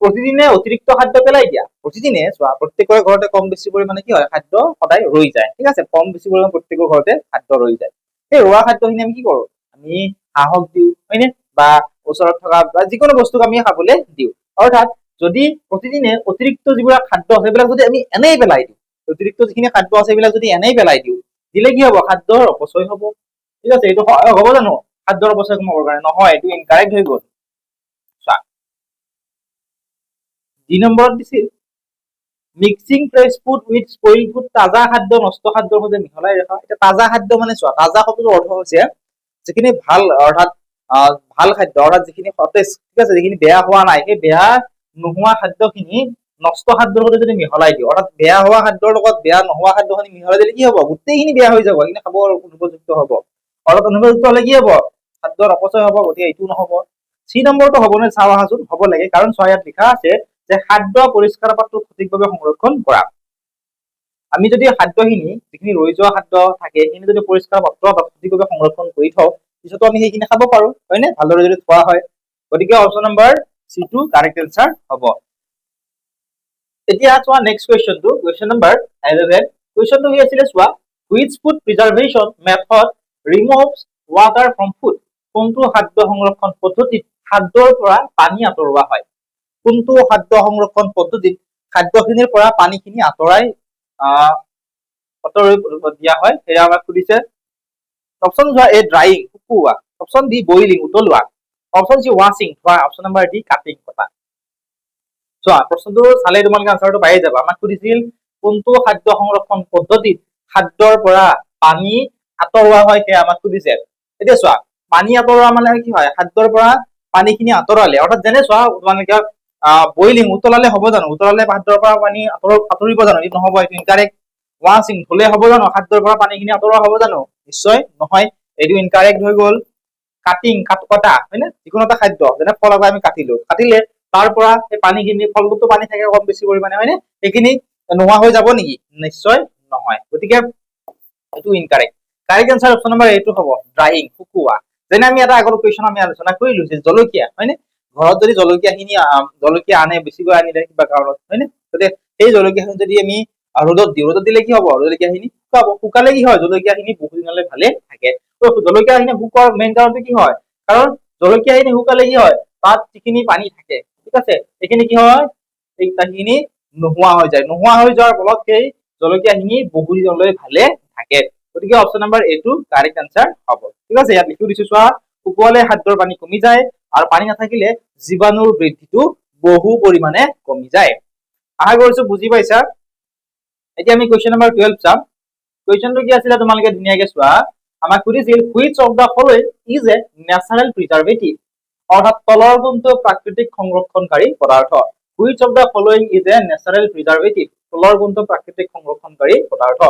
প্ৰতিদিনে অতিৰিক্ত খাদ্য পেলাই দিয়া প্ৰতিদিনে চোৱা প্ৰত্যেকৰে ঘৰতে কম বেছি পৰিমাণে কি হয় খাদ্য সদায় ৰৈ যায় ঠিক আছে কম বেছি পৰিমাণে প্ৰত্যেকৰ ঘৰতে খাদ্য ৰৈ যায় সেই ৰোৱা খাদ্যখিনি আমি কি কৰো আমি হাঁহক দিওঁ হয়নে বা ওচৰত থকা বা যিকোনো বস্তুক আমি খাবলৈ দিওঁ অৰ্থাৎ যদি প্ৰতিদিনে অতিৰিক্ত যিবিলাক খাদ্য আছে সেইবিলাক যদি আমি এনেই পেলাই দিওঁ অতিৰিক্ত যিখিনি খাদ্য আছে সেইবিলাক যদি এনেই পেলাই দিওঁ দিলে কি হ'ব খাদ্যৰ অপচয় হ'ব ঠিক আছে এইটো সহায়ক হ'ব জানো খাদ্যৰ অপচয় কমাবৰ কাৰণে নহয় এইটো ইনকাৰেক্ট হৈ গ'ল। চোৱা দুই নম্বৰত দিছিল mixing fresh food with spoil food তাজা খাদ্য নষ্ট খাদ্যৰ সৈতে মিহলাই ৰখা এতিয়া তাজা খাদ্য মানে চোৱা তাজা শব্দৰ অৰ্থ হৈছে যিখিনি ভাল অৰ্থাৎ ভাল খাদ্য অৰ্থাৎ যিখিনি সতেজ ঠিক আছে যিখিনি বেয়া হোৱা নাই সেই বেয়া নোহোৱা খাদ্যখিনি নষ্ট খাদ্যৰ সৈতে যদি মিহলাই দিওঁ অৰ্থাৎ বেয়া হোৱা খাদ্যৰ লগত বেয়া নোহোৱা খাদ্যখিনি মিহলাই দিলে কি হ'ব গোটেইখিনি বেয়া হৈ যাব সেইখিনি খাব অনুপযুক্ত হ'ব অৰ্থাৎ অনুপযুক্ত হ'লে কি হ'ব খাদ্যৰ অপচয় হ'ব গতিকে এইটো নহ'ব। চি নম্বৰটো হ'ব নে চাওঁ আহাচোন হ'ব লাগে কাৰণ চোৱা ইয়াত লিখা আছে যে খাদ্য পৰিষ্কাৰ পাত্ৰত সঠিকভাৱে সংৰক্ষণ কৰা আমি যদি খাদ্যখিনি যিখিনি ৰৈ যোৱা খাদ্য থাকে সেইখিনি যদি পৰিষ্কাৰ পাত্ৰ বা সঠিকভাৱে সংৰক্ষণ কৰি থওঁ পিছতো আমি সেইখিনি খাব পাৰো হয়নে ভালদৰে যদি থোৱা হয় গতিকে অপচন নম্বৰ চি টো কাৰেক্ট আনসাৰ হ'ব। এতিয়া চোৱা নেক্সট কুৱেশ্যনটো কুৱেশ্যন নম্বৰ 11 কুৱেশ্যনটো কি আছিলে চোৱা which food preservation method removes water from food কোনটো খাদ্য সংৰক্ষণ পদ্ধতিত খাদ্যৰ পৰা পানী আঁতৰোৱা হয় কোনটো খাদ্য সংৰক্ষণ পদ্ধতিত খাদ্যখিনিৰ পৰা পানীখিনি আঁতৰাই দিয়া হয় সেয়া আমাক সুধিছে। অপচন চোৱা এ ড্ৰাইং শুকুওৱা অপচন ডি বইলিং উতলোৱা অপচন চি ৱাশ্বিং ধোৱা অপচন নম্বৰ ডি কাটিং কটা। চোৱা প্ৰশ্নটো চালে তোমালোকে আনসাৰটো পাই যাবা আমাক সুধিছিল কোনটো খাদ্য সংৰক্ষণ পদ্ধতিত খাদ্যৰ পৰা পানী আঁতৰোৱা হয় সেয়া আমাক সুধিছে। এতিয়া চোৱা পানী আঁতৰোৱা মানে কি হয় খাদ্যৰ পৰা পানীখিনি আঁতৰালে অৰ্থাৎ যেনে চোৱা তোমালোকে বইলিং উতলালে হ'ব জানো উতলালে খাদ্যৰ পৰা পানী আঁতৰিব জানো এইটো নহ'ব এইটো ইনকাৰেক্ট। ৱাশ্বিং ধুলে হ'ব জানো খাদ্যৰ পৰা পানীখিনি আঁতৰোৱা হ'ব জানো নিশ্চয় নহয় এইটো ইনকাৰেক্ট হৈ গ'ল। কাটিং কটা হয় নে যিকোনো এটা খাদ্য যেনে ফল এটা আমি কাটিলে তাৰ পৰা সেই পানীখিনি ফলটোতো পানী থাকে কম বেছি পৰিমাণে হয়নে সেইখিনি নোহোৱা হৈ যাব নেকি? নিশ্চয় নহয়। গতিকে এইটো incorrect. Correct answer option number এটো হ'ব ড্ৰাইং, শুকুৱা। যেনে আমি এটা আগৰ কুৱেশ্যন আমি আলোচনা কৰিলো যে জলকীয়া, হয়নে? ঘৰত যদি জলকীয়া আনে বেছিকৈ আনিলে কিবা কাৰণত, হয়নে? গতিকে সেই জলকীয়াখিনি যদি আমি ৰ'দত দিওঁ, ৰ'দত দিলে কি হ'ব? জলকীয়াখিনি শুকাব। শুকালে কি হয়? জলকীয়াখিনি বহুত দিনলৈ ভালে থাকে। জলকীয়াখিনি শুকোৱাৰ মেইন কাৰণটো কি হয়? কাৰণ জলকীয়াখিনি শুকালে কি হয়? তাত যিখিনি পানী থাকে, ঠিক আছে, সেইখিনি কি হয়? এই পানীখিনি নোহোৱা হৈ যায়। নোহোৱা হৈ যোৱাৰ ফলত সেই জলকীয়াখিনি বহু দিনলৈ ভালে থাকে। গতিকে অপশ্যন নম্বৰ এটো কাৰেক্ট আনসাৰ হ'ব। ঠিক আছে, ইয়াত লিখি দিছো চোৱা, শুকুৱালে খাদ্যৰ পানী কমি যায় আৰু পানী নাথাকিলে জীৱাণুৰ বৃদ্ধিটো বহু পৰিমাণে কমি যায়। আশা কৰিছো বুজি পাইছা। এতিয়া আমি কুৱেশ্যন নম্বৰ 12 চাম। কুৱেশ্যনটো কি আছিলে তোমালোকে ধুনীয়াকে চোৱা। আমাক সুধিছিল which of the following is a natural preservative, অৰ্থাৎ তলৰ কোনটো প্ৰাকৃতিক সংৰক্ষণকাৰী পদাৰ্থ। which of the following is a natural preservative, তলৰ কোনটো প্ৰাকৃতিক সংৰক্ষণকাৰী পদাৰ্থ।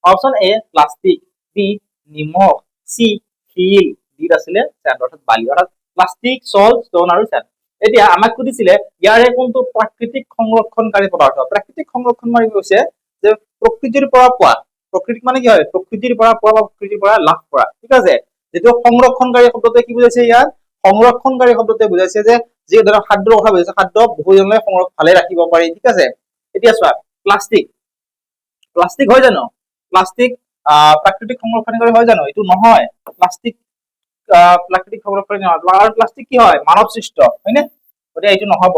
অপশ্যন এ প্লাষ্টিক, বি নিমখ, চি শিল, ডি আছিলে চেণ্ড অৰ্থাৎ বালি, অৰ্থাৎ প্লাষ্টিক, সল্ট, ষ্টন আৰু চেণ্ড। এতিয়া আমাক সুধিছিলে ইয়াৰে কোনটো প্ৰাকৃতিক সংৰক্ষণকাৰী পদাৰ্থ। প্ৰাকৃতিক সংৰক্ষণ মানে হৈছে যে প্ৰকৃতিৰ পৰা পোৱা, প্ৰকৃতিক মানে কি হয়? প্ৰকৃতিৰ পৰা পোৱা বা প্ৰকৃতিৰ পৰা লাভ কৰা, ঠিক আছে। যিটো সংৰক্ষণকাৰী শব্দতে কি বুজাইছে? ইয়াত সংৰক্ষণকাৰী শব্দতে বুজাইছে যে যি ধৰক খাদ্যৰ কথা বুজাইছে, খাদ্য বহু দিনলৈ ভালে ৰাখিব পাৰি, ঠিক আছে। এতিয়া চোৱা, প্লাষ্টিক, প্লাষ্টিক হয় জানো? প্লাষ্টিক প্ৰাকৃতিক সংৰক্ষণকাৰী হয় জানো? এইটো নহয়। প্লাষ্টিক প্ৰাকৃতিক সংৰক্ষণকাৰী নহয়। আৰু প্লাষ্টিক কি হয়? মানৱ সৃষ্ট, হয়নে? গতিকে এইটো নহব।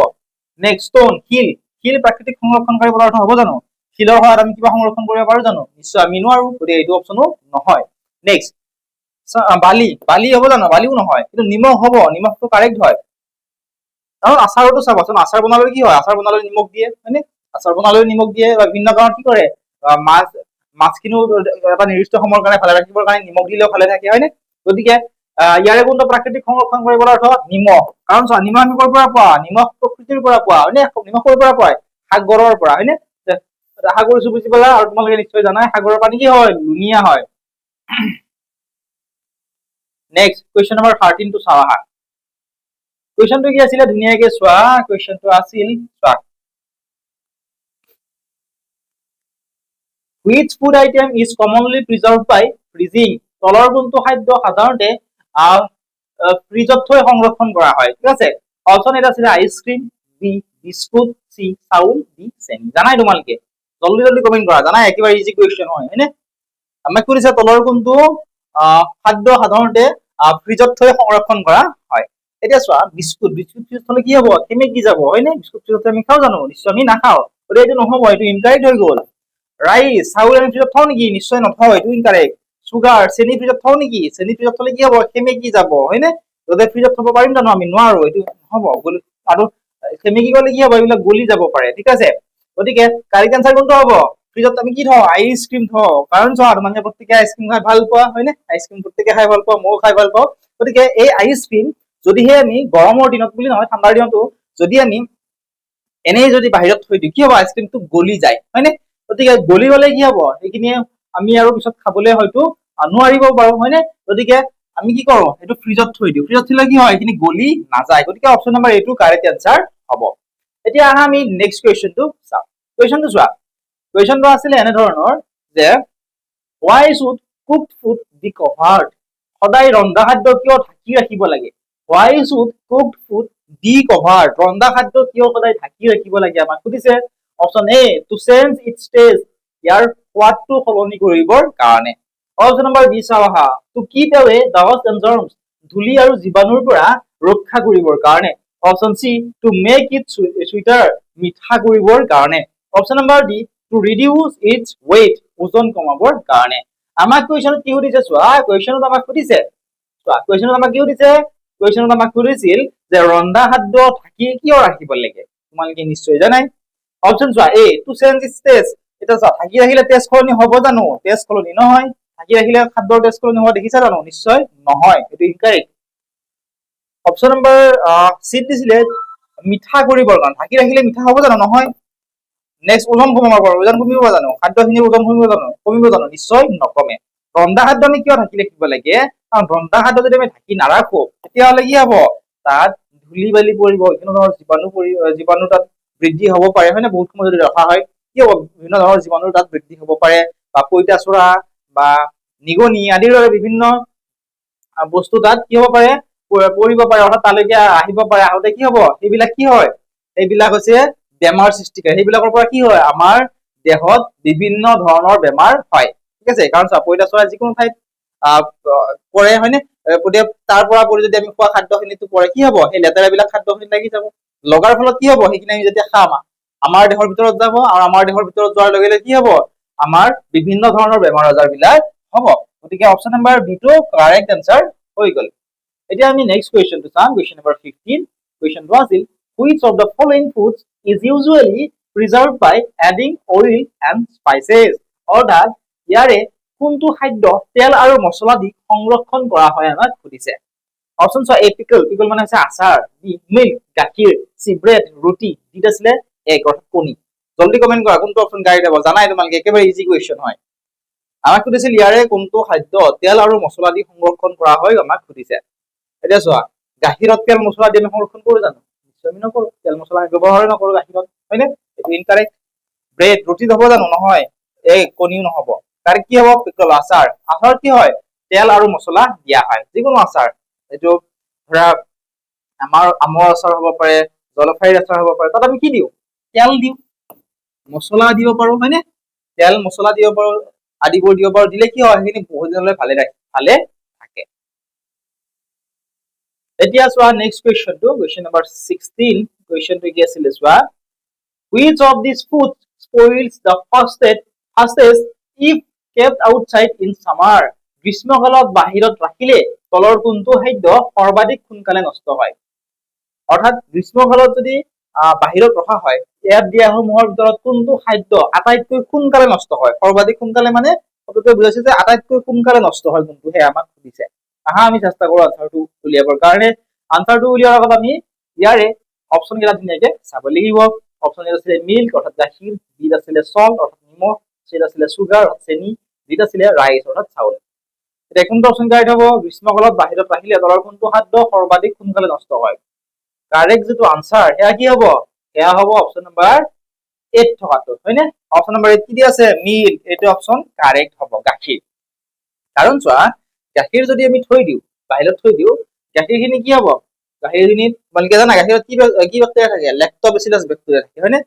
নেক্সট ষ্টন, শিল, শিল প্ৰাকৃতিক সংৰক্ষণকাৰী পদাৰ্থ হ'ব জানো? শিলৰ সহায়ত আমি কিবা সংৰক্ষণ কৰিব পাৰো জানো? নিশ্চয় আমি নোৱাৰো। গতিকে এইটো অপশ্যনো নহয়। নেক্সট বালি, বালি হ'ব জানো? বালিও নহয়। কিন্তু নিমখ হ'ব, নিমখটো কাৰেক্ট হয়। আৰু আচাৰতো চাবাচোন, আচাৰ বনালে কি হয়? আচাৰ বনালে নিমখ দিয়ে, হয়নে? আচাৰ বনালে নিমখ দিয়ে বা বিভিন্ন কাৰণত কি কৰে? মাছখিনিও এটা নিৰ্দিষ্ট সময়ৰ কাৰণে ভালে ৰাখিবৰ কাৰণে নিমখ দিলেও ভালে থাকে, হয়নে? গতিকে ইয়াৰে কোনটো প্ৰাকৃতিক সংৰক্ষণ কৰিব পদাৰ্থ? নিমখ। কাৰণ চোৱা, নিমখ আমি ক'ৰ পৰা পোৱা? নিমখ প্ৰকৃতিৰ পৰা পোৱা, হয়নে? নিমখ ক'ৰ পৰা পায়? সাগৰৰ পৰা, হয়নে? আশা কৰিছো বুজি পালা। আৰু তোমালোকে নিশ্চয় জানাই সাগৰৰ পানী কি হয়? লুণীয়া হয়। নেক্সট কুৱেশ্যন নম্বৰ 13 টো চাওঁ আহা। কুৱেশ্যনটো কি আছিলে ধুনীয়াকে চোৱা। কুৱেশ্যনটো আছিল চোৱা, which food item is commonly preserved by freezing, তলৰ কোনটো খাদ্য সাধাৰণতে ফ্ৰিজত থৈ সংৰক্ষণ কৰা হয়, ঠিক আছে। অপশ্যন এটা আছিলে আইচক্ৰীম, বি বিস্কুট, চি চাউল, ডি চেনি। জানাই তোমালোকে, জলদি জলদি কমেন্ট কৰা। জানাই একেবাৰে ইজি কুৱেশ্যন হয়, হয়নে? আমাক সুধিছে তলৰ কোনটো খাদ্য সাধাৰণতে ফ্ৰিজত থৈ সংৰক্ষণ কৰা হয়। এতিয়া চোৱা, বিস্কুট, বিস্কুট ফ্ৰিজত থলে কি হ'ব? সেমেকি যাব, হয়নে? বিস্কুট ফ্ৰিজত আমি খাওঁ জানো? নিশ্চয় আমি নাখাওঁ। গতিকে এইটো নহ'ব, এইটো ইনকাৰেক্ট হৈ গ'ল। ৰাইচ, চাউল আমি ফ্ৰিজত থওঁ নেকি? নিশ্চয় নথওঁ, এইটো ইনকাৰেক্ট। চুগাৰ, চেনি ফ্ৰিজত থওঁ নেকি? চেনি ফ্ৰিজত থলে কি হ'ব? সেমেকি যাব, হয়নে? গতিকে ফ্ৰিজত থব পাৰিম জানো? আমি নোৱাৰো, এইটো নহ'ব। আৰু সেমেকি গলে কি হ'ব? এইবিলাক গলি যাব পাৰে, ঠিক আছে। গতিকে কাৰেক্ট আনসাৰ কোনটো হ'ব? ফ্ৰিজত আমি কি থওঁ? আইচক্ৰীম থওঁ। কাৰণ চোৱা, তোমালোকে প্ৰত্যেকে আইচক্ৰীম খাই ভাল পোৱা, হয়নে? আইচক্ৰীম প্ৰত্যেকে খাই ভাল পোৱা, ময়ো খাই ভাল পাওঁ। গতিকে এই আইচক্ৰীম যদিহে আমি গৰমৰ দিনত বুলি নহয়, ঠাণ্ডাৰ দিনতো যদি আমি এনেই যদি বাহিৰত থৈ দিওঁ, কি হ'ব? আইচক্ৰীমটো গলি যায়, হয়নে? গতিকে গলি গলে কি হ'ব? সেইখিনি আমি আৰু পিছত খাবলৈ হয়তো নোৱাৰিব পাৰো, হয়নে? গতিকে আমি কি কৰো? সেইটো ফ্ৰিজত থৈ দিওঁ। ফ্ৰিজত থলে কি হয়? এইখিনি গলি নাযায়। গতিকে অপশ্যন নম্বৰ এইটো কাৰেক্ট আনসাৰ হ'ব। এতিয়া আহা আমি নেক্সট কুৱেশ্যনটো চাওঁ। কুৱেশ্যনটো চোৱা, কুৱেশ্যনটো আছিলে এনেধৰণৰ যে why should cooked food be covered, সদায় ৰন্ধা খাদ্য কিয় ঢাকি ৰাখিব লাগে? why should cooked food be covered, ৰন্ধা খাদ্য কিয় সদায় ঢাকি ৰাখিব লাগে? আমাক সুধিছে। Option A to change its taste, ইয়াৰ সোৱাদটো সলনি কৰিবৰ কাৰণে। অপশ্যন নম্বৰ বি চাওঁ আহা, to keep away dust and germs, ধূলি আৰু জীৱাণুৰ পৰা ৰক্ষা কৰিবৰ কাৰণে। Option C to make it sweeter, মিঠা কৰিবৰ কাৰণে। Option number D to reduce its weight, ওজন কমাবৰ কাৰণে। আমাক কুৱেশ্যনত কি সুধিছে চোৱা, কুৱেশ্যনত আমাক সুধিছে চোৱা, কুৱেশ্যনত আমাক কি সুধিছে? কুৱেশ্যনত আমাক সুধিছিল যে ৰন্ধা খাদ্য ঢাকি কিয় ৰাখিব লাগে? তোমালোকে নিশ্চয় জানাই। অপশ্যন চোৱা, এ টু চেঞ্জ ইটছ টেষ্ট, এটা চোৱা, ঢাকি ৰাখিলে টেষ্ট সলনি হ'ব জানো? টেষ্ট সলনি নহয়। ঢাকি ৰাখিলে খাদ্যৰ টেষ্ট সলনি হোৱা দেখিছা জানো? নিশ্চয় নহয়, এইটো ইনকাৰেক্ট। অপশ্যন নম্বৰ চি দিছিলে মিঠা কৰিবৰ কাৰণে। ঢাকি ৰাখিলে মিঠা হ'ব জানো? নহয়। নেক্সট ওজন কমাব পাৰো, ওজন কমিব জানো? খাদ্যখিনি ওজন কমিব জানো? কমিব জানো? নিশ্চয় নকমে। ৰন্ধা খাদ্য আমি কিয় ঢাকি ৰাখিব লাগে? কাৰণ ৰন্ধা খাদ্য যদি আমি ঢাকি নাৰাখো তেতিয়াহ'লে কি হ'ব? তাত ধূলি বালি পৰিব, বিভিন্ন ধৰণৰ জীৱাণু তাত বৃদ্ধি হ'ব পাৰে, হয় নে? বহুত সময় যদি ৰখা হয়। কি হ'ব বিভিন্ন ধৰণৰ জীৱাণুৰ তাত বৃদ্ধি হ'ব পাৰে বা পইতাচোৰা বা নিগনি আদিৰ দৰে বিভিন্ন বস্তু তাত কি হ'ব পাৰে পৰিব পাৰে অৰ্থাৎ তালৈকে আহিব পাৰে আহোঁতে কি হ'ব সেইবিলাক কি হয় এইবিলাক হৈছে বেমাৰ সৃষ্টিকাৰী সেইবিলাকৰ পৰা কি হয় আমাৰ দেহত বিভিন্ন ধৰণৰ বেমাৰ হয় ঠিক আছে কাৰণ পইতাচোৰা যিকোনো ঠাইত পৰে হয়নে তাৰ পৰা পৰি যদি আমি খোৱা খাদ্যখিনিতো পৰে কি হ'ব সেই লেতেৰাবিলাক খাদ্যখিনি লাগি যাব লগাৰ ফলত কি হ'ব সেইখিনি আমি যেতিয়া খাম আমাৰ দেহৰ ভিতৰত যাব আৰু আমাৰ দেহৰ ভিতৰত যোৱাৰ লগে লগে কি হ'ব আমাৰ বিভিন্ন ধৰণৰ বেমাৰ আজাৰ বিলাক হ'ব গতিকে অপচন নম্বৰ বি টো কাৰেক্ট আনসাৰ হৈ গ'ল এতিয়া আমি নেক্সট কুৱেশ্যনটো চাম কুৱেশ্যন নম্বৰ 15 কুৱেশ্যনটো আছিল which of the following foods is usually preserved by adding oil and spices অৰ্থাৎ ইয়াৰে কোনটো খাদ্য তেল আৰু মছলা দি সংৰক্ষণ কৰা হয় আমাক সুধিছে অপচন চ এ পিকল পিকল মানে আছে আচাৰ বি মিল্ক গাখীৰ সি ব্ৰেড ৰুটি ডিট আছিলে এগ অৰ্থাৎ কণী জলদি কমেন্ট কৰা কোনটো অপচন গাইড হ'ব জানাই তোমালোকে একেবাৰে ইজি কুৱেশ্যন হয় আমাক সুধিছিল ইয়াৰে কোনটো খাদ্য তেল আৰু মছলা দি সংৰক্ষণ কৰা হয় আমাক সুধিছে এতিয়া চোৱা গাখীৰত তেল মছলা দি সংৰক্ষণ কৰো জানো নিশ্চয় আমি নকৰো তেল মছলা ব্যৱহাৰ নকৰো গাখীৰত হয়নে এইটো ইনকাৰেক্ট ব্ৰেড ৰুটি হ'ব জানো নহয় এই কণীও নহব তাৰ কি হ'ব পিকল আচাৰ আচাৰ কি হয় তেল আৰু মছলা দিয়া হয় যিকোনো আচাৰ এইটো ধৰা আমাৰ আমৰ আচাৰ হ'ব পাৰে জলফাইৰ আচাৰ হ'ব পাৰে তাত আমি কি দিওঁ তেল দিওঁ মছলা দিব পাৰো হয়নে তেল মছলা দিব পাৰো আদিবোৰ দিব পাৰো দিলে কি হয় সেইখিনি বহুত দিনলৈ ভালে থাকে এতিয়া চোৱা নেক্সট কুৱেশ্যনটো কুৱেশ্যন নম্বৰ 16 কুৱেশ্যনটো কি আছিল চোৱা which of these foods spoils the fastest if kept outside in summer গ্ৰীষ্মকালত বাহিৰত ৰাখিলে তলৰ কোনটো খাদ্য সৰ্বাধিক সোনকালে নষ্ট হয় অৰ্থাৎ গ্ৰীষ্মকালত যদি বাহিৰত ৰখা হয় ইয়াত দিয়া সমূহৰ ভিতৰত কোনটো খাদ্য আটাইতকৈ সোনকালে নষ্ট হয় সৰ্বাধিক সোনকালে মানে শব্দটোৱে বুজাইছে যে আটাইতকৈ সোনকালে নষ্ট হয় কোনটো হে আমাক সুধিছে আহা আমি চেষ্টা কৰো আনসাৰটো উলিয়াবৰ কাৰণে আনসাৰটো উলিয়াৰ আগত আমি ইয়াৰে অপচন কেইটা ধুনীয়াকে চাব লাগিব অপচন আছিলে মিল্ক অৰ্থাৎ গাখীৰ বি আছিলে সল্ট অৰ্থাৎ নিমখ চি আছিলে সুগাৰ অৰ্থাৎ চেনি ডি আছিলে ৰাইচ অৰ্থাৎ চাউল এতিয়া কোনটো অপচন কাৰেক্ট হ'ব গ্ৰীষ্মকালত বাহিৰত ৰাখিলে তলৰ কোনটো খাদ্য সৰ্বাধিক সোনকালে নষ্ট হয় কাৰেক্ট যেটো আনসাৰ সেয়া কি হ'ব সেয়া হ'ব অপচন নম্বৰ 8 থকাটো হয়নে অপচন নম্বৰ 8 কি দি আছে মিল্ক এইটো অপচন কাৰেক্ট হ'ব গাখীৰ কাৰণ চোৱা গাখীৰ যদি আমি থৈ দিওঁ বাহিৰত থৈ দিওঁ গাখীৰখিনি কি হ'ব গাখীৰখিনি তোমালোকে জানা গাখীৰত কি বেক্টেৰিয়া থাকে লেক্টোবেচিলাছ বেক্টেৰিয়া থাকে হয়নে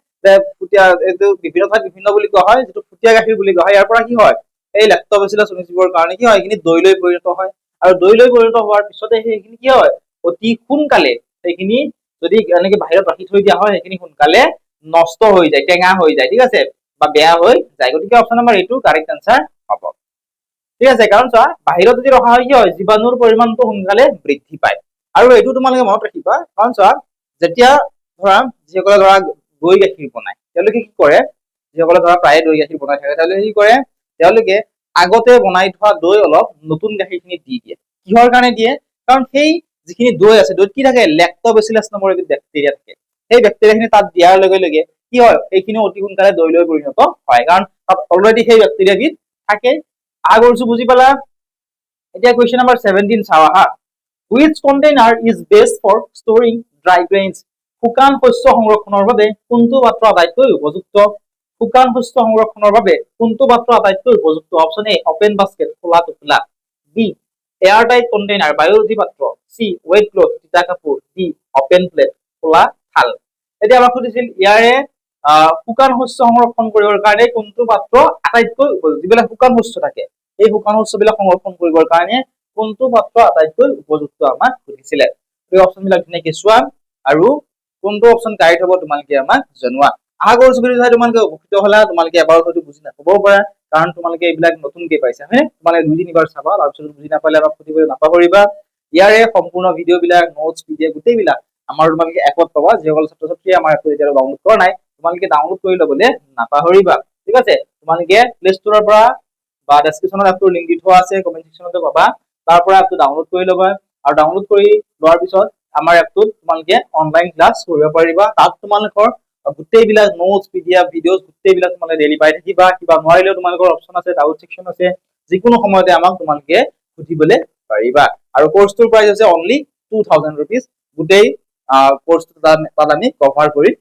ফুটিয়া এইটো বিভিন্ন ঠাইত বিভিন্ন বুলি কোৱা হয় যেটো ফুটিয়া গাখীৰ বুলি কোৱা হয় ইয়াৰ পৰা কি হয় এই লেক্টোবেচিলাছ অনুজীৱৰ কাৰণে কি হয় এইখিনি দৈলৈ পৰিণত হয় আৰু দৈলৈ পৰিণত হোৱাৰ পিছতে সেইখিনি কি হয় অতি সোনকালে সেইখিনি যদি এনেকে বাহিৰত ৰাখি থৈ দিয়া হয় সেইখিনি সোনকালে নষ্ট হৈ যায় টেঙা হৈ যায় ঠিক আছে বা বেয়া হৈ যায় গতিকে অপচন নম্বৰ এইটো কাৰেক্ট আনসাৰ হ'ব ঠিক আছে কাৰণ চোৱা বাহিৰত যদি ৰখা হয় কি হয় জীৱাণুৰ পৰিমাণটো সোনকালে বৃদ্ধি পায় আৰু এইটো তোমালোকে মনত ৰাখিবা কাৰণ চোৱা যেতিয়া ধৰা যিসকলে ধৰা দৈ গাখীৰ বনায় তেওঁলোকে কি কৰে যিসকলে ধৰা প্ৰায়ে দৈ গাখীৰ বনাই থাকে তেওঁলোকে কি কৰে তেওঁলোকে আগতে বনাই থোৱা দৈ অলপ নতুন গাখীৰখিনি দি দিয়ে কিহৰ কাৰণে দিয়ে কাৰণ সেই যিখিনি দৈ আছে দৈত কি থাকে লেক্টোবেচিলাছ নামৰ এবিধ বেক্টেৰিয়া থাকে সেই বেক্টেৰিয়াখিনি তাত দিয়াৰ লগে লগে কি হয় এইখিনি অতি সোনকালে দৈলৈ পৰিণত হয় কাৰণ তাত অলৰেডি সেই বেক্টেৰিয়াবিধ থাকে আগৰটো বুজি পালা এতিয়া কুৱেশ্যন নম্বৰ 17 চাও আহা which container is best for storing dry grains শুকান শস্য সংৰক্ষণৰ বাবে কোনটো পাত্ৰ আটাইতকৈ উপযুক্ত শুকান শস্য সংৰক্ষণৰ বাবে কোনটো পাত্ৰ আটাইতকৈ উপযুক্ত অপচন এ ওপেন বাস্কেট খোলা টোপোলা বি এয়াৰ টাইট কন্টেইনাৰ বায়ুৰোধী পাত্ৰ সি ওয়েট ক্লথ তিতা কাপোৰ ডি ওপেন প্লেট খোলা থাল এতিয়া আমাক সুধিছিল ইয়াৰে শুকান শস্য সংৰক্ষণ কৰিবৰ কাৰণে কোনটো পাত্ৰ আটাইতকৈ উপযুক্ত যিবিলাক শুকান শস্য থাকে এই শুকান শস্যবিলাক সংৰক্ষণ কৰিবৰ কাৰণে কোনটো পাত্ৰ আটাইতকৈ উপযুক্ত আমাক সুধিছিলে এই অপচনবিলাক ধুনীয়াকৈ চোৱা আৰু কোনটো অপচন কাৰেক্ট হ'ব তোমালোকে আমাক জনোৱা আগৰ ভিডিঅ' চাই তোমালোকে উপকৃত হ'লা তোমালোকে এবাৰ হয়তো বুজি নাপাবও পাৰা কাৰণ তোমালোকে এইবিলাক নতুনকৈ পাইছা হয়নে তোমালোকে 2-3 বাৰ চাবা তাৰপিছত বুজি নাপালে আমাক সুধিবলৈ নাপাহৰিবা ইয়াৰে সম্পূৰ্ণ ভিডিঅ'বিলাক নোটছ পিডিএফ গোটেইবিলাক আমাৰ তোমালোকে এপত পাবা যিসকল ছাত্ৰ ছাত্ৰীয়ে আমাৰ এপটো এতিয়া ডাউনলোড কৰা নাই তোমালোকে ডাউনলোড কৰি ল'বলৈ নাপাহৰিবা ঠিক আছে তোমালোকে প্লে ষ্টৰৰ পৰা বা ডেসক্ৰিপচনত এপটোৰ লিংক দি থোৱা আছে কমেন্ট সেকশনতে পাবা তাৰ পৰা এপটো ডাউনলোড কৰি ল'বা আৰু ডাউনলোড কৰি লোৱাৰ পিছত আমাৰ এপটোত তোমালোকে অনলাইন ক্লাছ কৰিব পাৰিবা তাত তোমালোকৰ গোটেইবিলাক নোটছ পিডিএফ ভিডিঅ'ছ গোটেইবিলাক তোমালোকে ডেইলি পাই থাকিবা কিবা নোৱাৰিলেও তোমালোকৰ অপচন আছে ডাউট সেকশন আছে যিকোনো সময়তে আমাক তোমালোকে সুধিবলৈ পাৰিবা আৰু কোৰ্সটোৰ প্ৰাইস হৈছে অনলি 2000 रुपीस গোটেই কোৰ্সটো তাত আমি কভাৰ কৰি